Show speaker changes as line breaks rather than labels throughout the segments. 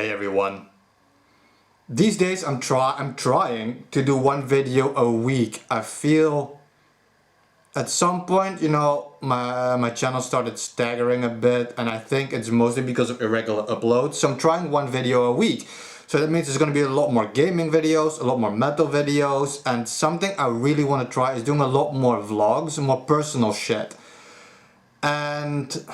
Hey everyone. These days I'm trying to do one video a week. I feel at some point, my channel started staggering a bit, and I think it's mostly because of irregular uploads. So I'm trying one video a week. So that means there's going to be a lot more gaming videos, a lot more metal videos, and something I really want to try is doing a lot more vlogs, more personal shit. And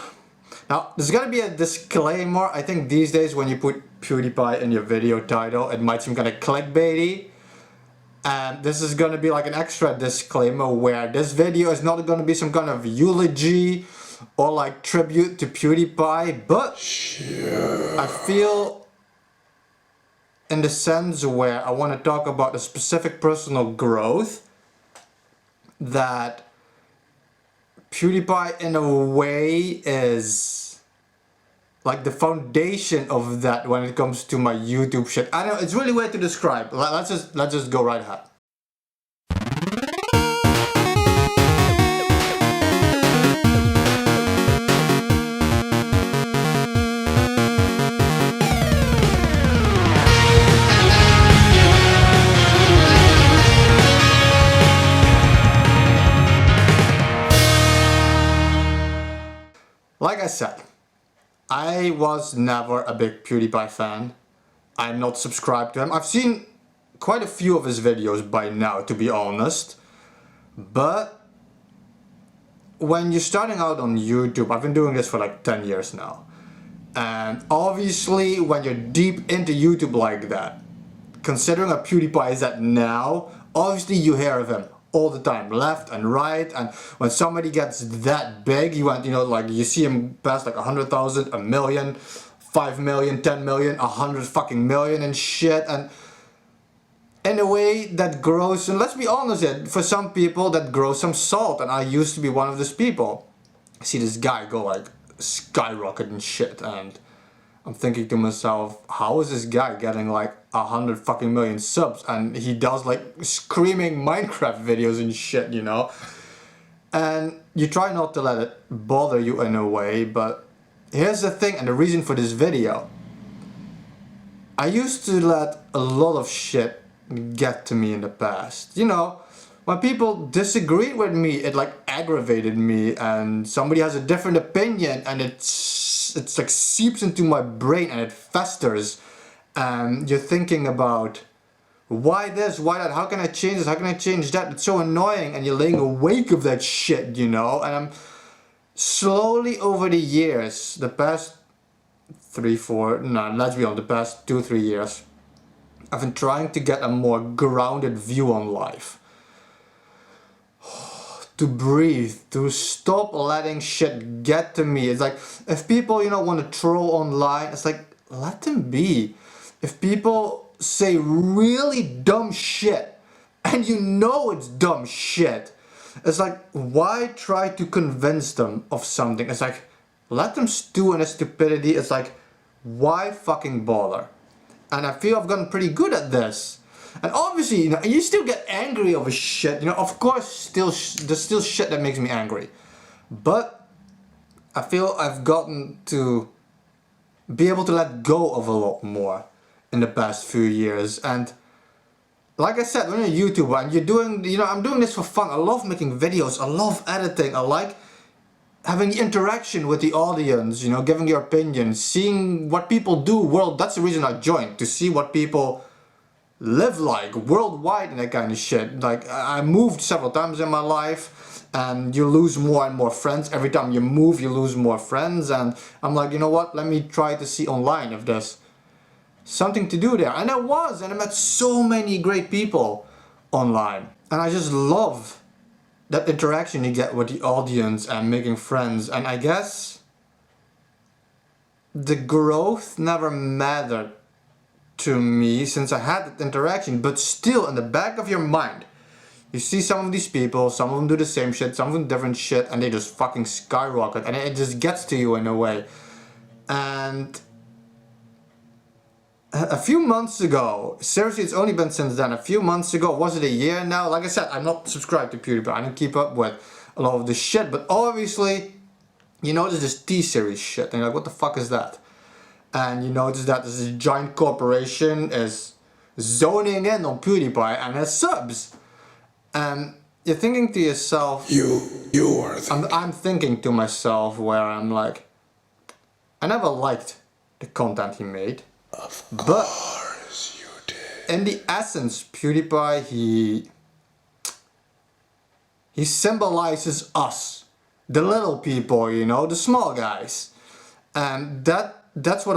now, there's gonna be a disclaimer. I think these days when you put PewDiePie in your video title, it might seem kind of clickbaity. And this is gonna be like an extra disclaimer where this video is not gonna be some kind of eulogy or like tribute to PewDiePie, but sure. I feel in the sense where I want to talk about a specific personal growth that PewDiePie in a way is like the foundation of that when it comes to my YouTube shit. I don't know, it's really weird to describe. Let's just go right ahead. Like I said, I was never a big PewDiePie fan. I'm not subscribed to him. I've seen quite a few of his videos by now, to be honest. But when you're starting out on YouTube, I've been doing this for like 10 years now. And obviously when you're deep into YouTube like that, considering a PewDiePie is at now, obviously you hear of him all the time, left and right, and when somebody gets that big, like you see him pass like 100,000, a million, 5 million, 10 million, 100 fucking million and shit, and in a way that grows, and let's be honest, for some people that grows some salt, and I used to be one of those people. I see this guy go like skyrocket and shit, and I'm thinking to myself, how is this guy getting like 100 fucking million subs and he does like screaming Minecraft videos and shit, And you try not to let it bother you in a way, but here's the thing and the reason for this video. I used to let a lot of shit get to me in the past. When people disagreed with me, it like aggravated me, and somebody has a different opinion and it's like seeps into my brain and it festers, and you're thinking about why this, why that, how can I change this, how can I change that. It's so annoying, and you're laying awake of that shit, and I'm slowly over the years, the past 2-3 years, I've been trying to get a more grounded view on life. To breathe, to stop letting shit get to me. It's like, if people, want to troll online, it's like, let them be. If people say really dumb shit, and it's dumb shit, it's like, why try to convince them of something? It's like, let them stew in their stupidity. It's like, why fucking bother? And I feel I've gotten pretty good at this. And obviously, you still get angry over shit. Of course, there's still shit that makes me angry. But I feel I've gotten to be able to let go of a lot more in the past few years. And like I said, when you're a YouTuber and you're doing, I'm doing this for fun. I love making videos. I love editing. I like having interaction with the audience, giving your opinion, seeing what people do that's the reason I joined, to see what people live like worldwide and that kind of shit. Like, I moved several times in my life, and you lose more and more friends. Every time you move, you lose more friends, and I'm like, you know what, let me try to see online if there's something to do there. And there was, and I met so many great people online, and I just love that interaction you get with the audience and making friends. And I guess the growth never mattered to me since I had that interaction, but still in the back of your mind, you see some of these people, some of them do the same shit, some of them different shit, and they just fucking skyrocket, and it just gets to you in a way. And a few months ago, seriously, it's only been since then, a few months ago, was it a year now? Like I said, I'm not subscribed to PewDiePie, I don't keep up with a lot of this shit, but obviously, there's this T-series shit, and you're like, what the fuck is that? and you notice that this giant corporation is zoning in on PewDiePie and his subs. And you're thinking to yourself,
You are thinking.
I'm thinking to myself where I'm like, I never liked the content he made.
Of
But
course you did.
in the essence, PewDiePie, he symbolizes us, the little people, you know, the small guys. And that's what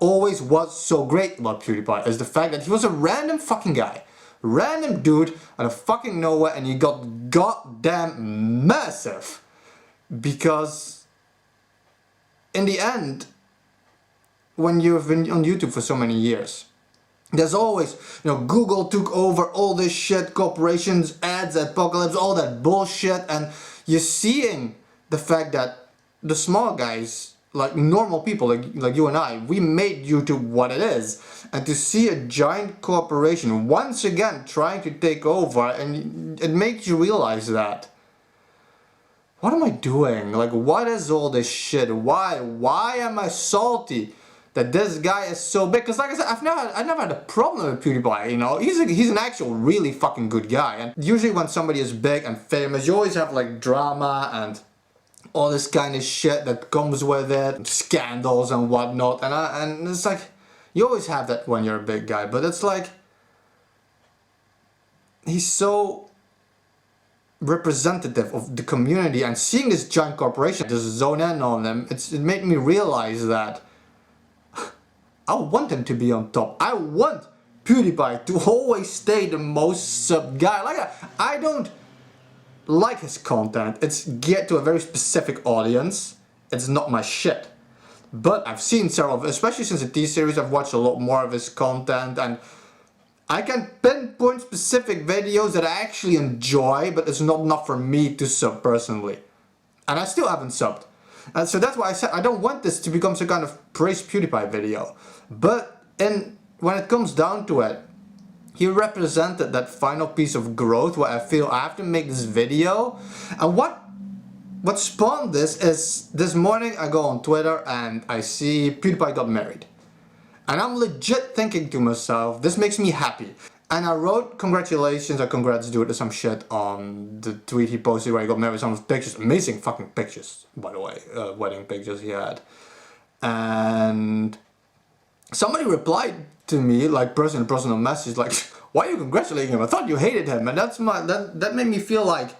always was so great about PewDiePie, is the fact that he was a random fucking guy. Random dude out of fucking nowhere, and he got goddamn massive. Because in the end, when you've been on YouTube for so many years, there's always, you know, Google took over all this shit, corporations, ads, apocalypse, all that bullshit, and you're seeing the fact that the small guys, like normal people like you and I, we made YouTube what it is. And to see a giant corporation once again trying to take over, and it makes you realize that, what am I doing? Like, what is all this shit? Why am I salty that this guy is so big? Because like I said, I've never had a problem with PewDiePie, you know. He's an actual really fucking good guy. And usually when somebody is big and famous, you always have like drama and all this kind of shit that comes with it, scandals and whatnot. And it's like, you always have that when you're a big guy. But it's like, he's so representative of the community, and seeing this giant corporation just zone in on them, it made me realize that I want him to be on top. I want PewDiePie to always stay the most sub guy. Like, I don't like his content. It's geared to a very specific audience. It's not my shit. But I've seen several, especially since the T-series, I've watched a lot more of his content, and I can pinpoint specific videos that I actually enjoy, but it's not enough for me to sub personally. And I still haven't subbed. And so that's why I said I don't want this to become some kind of praise PewDiePie video. But when it comes down to it, he represented that final piece of growth where I feel I have to make this video. And what spawned this is, this morning I go on Twitter and I see PewDiePie got married. And I'm legit thinking to myself, this makes me happy. And I wrote congratulations or congrats dude or some shit on the tweet he posted where he got married with some of his pictures. Amazing fucking pictures, by the way, wedding pictures he had. And somebody replied to me, like personal message, like, why are you congratulating him? I thought you hated him. And that made me feel like,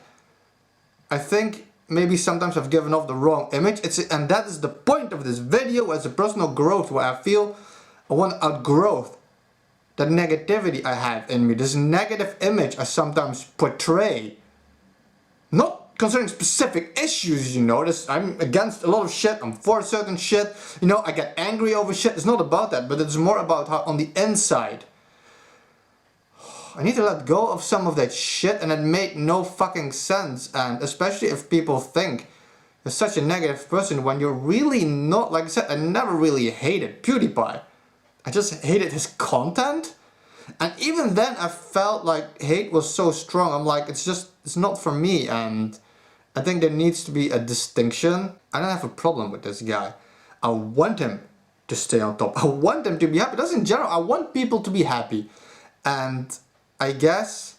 I think maybe sometimes I've given off the wrong image. And that is the point of this video, as a personal growth, where I feel I want to outgrow that negativity I have in me, this negative image I sometimes portray. Not concerning specific issues, you know, I'm against a lot of shit, I'm for certain shit, you know, I get angry over shit. It's not about that, but it's more about how on the inside, I need to let go of some of that shit, and it made no fucking sense. And especially if people think you're such a negative person when you're really not. Like I said, I never really hated PewDiePie. I just hated his content. And even then I felt like hate was so strong. I'm like, it's not for me. And I think there needs to be a distinction. I don't have a problem with this guy. I want him to stay on top. I want him to be happy. That's in general. I want people to be happy. And I guess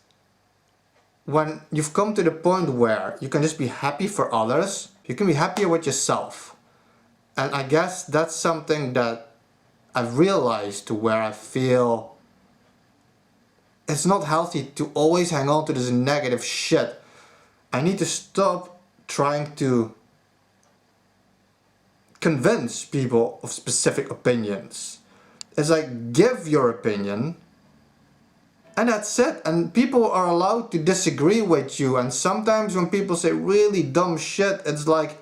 when you've come to the point where you can just be happy for others, you can be happier with yourself. And I guess that's something that I've realized, to where I feel it's not healthy to always hang on to this negative shit. I need to stop trying to convince people of specific opinions. It's like, give your opinion and that's it. And people are allowed to disagree with you. And sometimes when people say really dumb shit, it's like,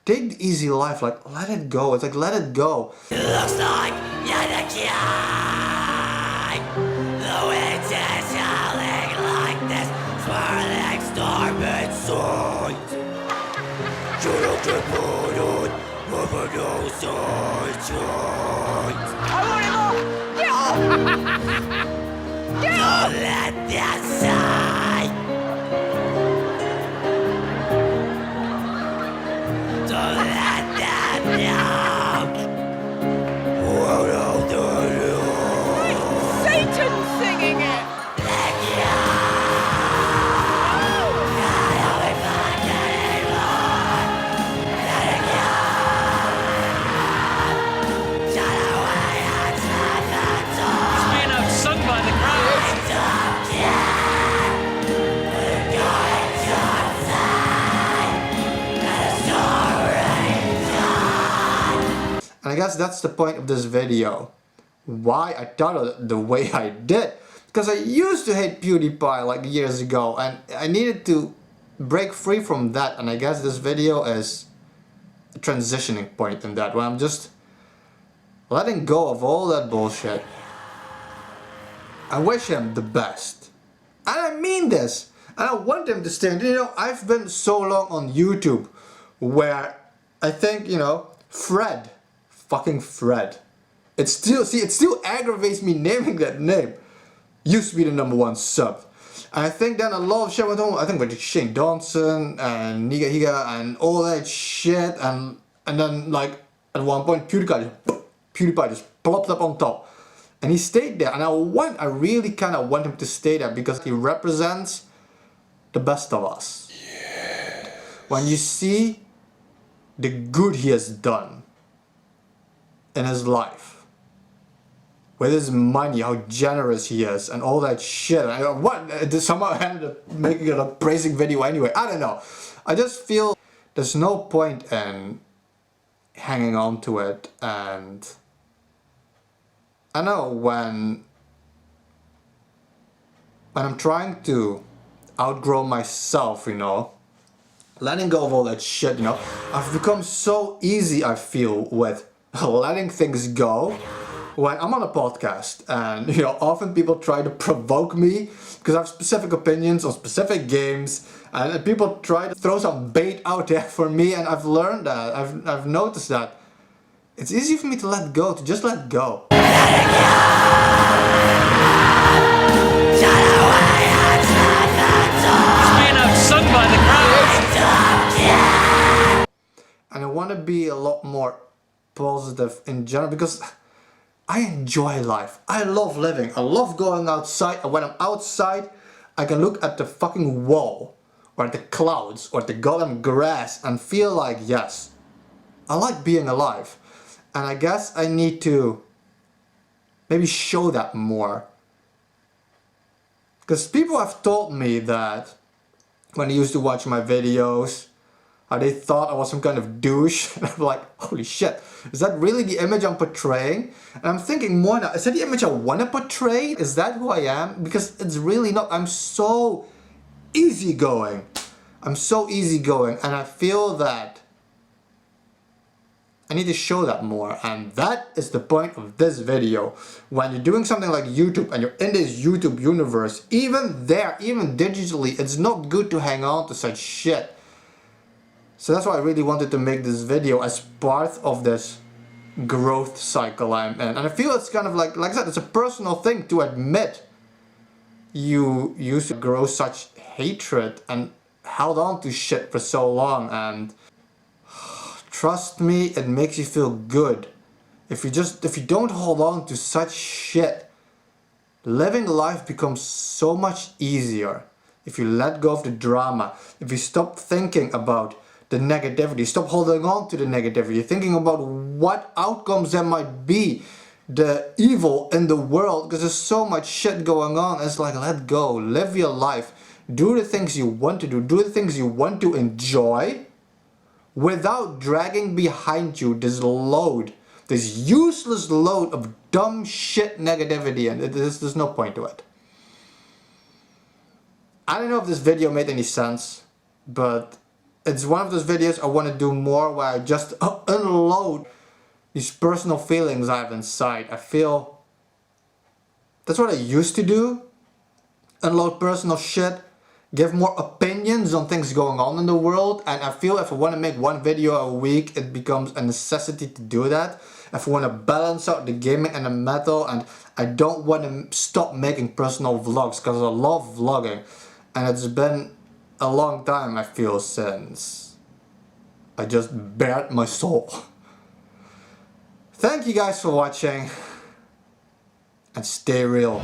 take the easy life, like, let it go. It's like, let it go.
It looks like you're the king. The wind is howling like this swirling starboard sword. Don't let that side. Don't let that
And I guess that's the point of this video. Why I thought of it the way I did. Because I used to hate PewDiePie like years ago, and I needed to break free from that, and I guess this video is a transitioning point in that, where I'm just letting go of all that bullshit. I wish him the best. And I mean this. And I want him to stay. You know, I've been so long on YouTube where I think, you know, Fred, fucking Fred. It still aggravates me naming that name. Used to be the #1 sub. And I think then a lot of shit went on. I think with Shane Dawson and Niga Higa and all that shit. And then like at one point PewDiePie just plopped up on top. And he stayed there. And I really kind of want him to stay there because he represents the best of us.
Yeah.
When you see the good he has done in his life, with his money, how generous he is, and all that shit. Somehow I ended up making it a praising video anyway. I don't know. I just feel there's no point in hanging on to it. And I know when I'm trying to outgrow myself, you know, letting go of all that shit, you know, I've become so easy, I feel, with letting things go. When I'm on a podcast and, you know, often people try to provoke me because I have specific opinions on specific games, and people try to throw some bait out there for me, and I've learned that, I've noticed that it's easy for me to let go, to just let go. And I want to be a lot more positive in general because I enjoy life. I love living. I love going outside, and when I'm outside I can look at the fucking wall or at the clouds or at the goddamn grass and feel like, yes, I like being alive. And I guess I need to maybe show that more. Because people have told me that when they used to watch my videos, how they thought I was some kind of douche. And I'm like, holy shit, is that really the image I'm portraying? And I'm thinking more now, is that the image I want to portray? Is that who I am? Because it's really not. I'm so easygoing. I'm so easygoing, and I feel that I need to show that more. And that is the point of this video. When you're doing something like YouTube and you're in this YouTube universe, even there, even digitally, it's not good to hang on to such shit. So that's why I really wanted to make this video as part of this growth cycle I'm in. And I feel it's kind of like I said, it's a personal thing to admit you used to grow such hatred and held on to shit for so long. And trust me, it makes you feel good. If you don't hold on to such shit, living life becomes so much easier. If you let go of the drama, if you stop thinking about the negativity, stop holding on to the negativity, thinking about what outcomes there might be, the evil in the world, because there's so much shit going on. It's like, let go, live your life, do the things you want to do the things you want to enjoy, without dragging behind you this load, this useless load of dumb shit negativity, and there's no point to it. I don't know if this video made any sense, but it's one of those videos I want to do more, where I just unload these personal feelings I have inside. I feel that's what I used to do. Unload personal shit, give more opinions on things going on in the world. And I feel if I want to make one video a week, it becomes a necessity to do that. If I want to balance out the gaming and the metal, and I don't want to stop making personal vlogs because I love vlogging. And it's been a long time, I feel, since I just bared my soul. Thank you guys for watching, and stay real.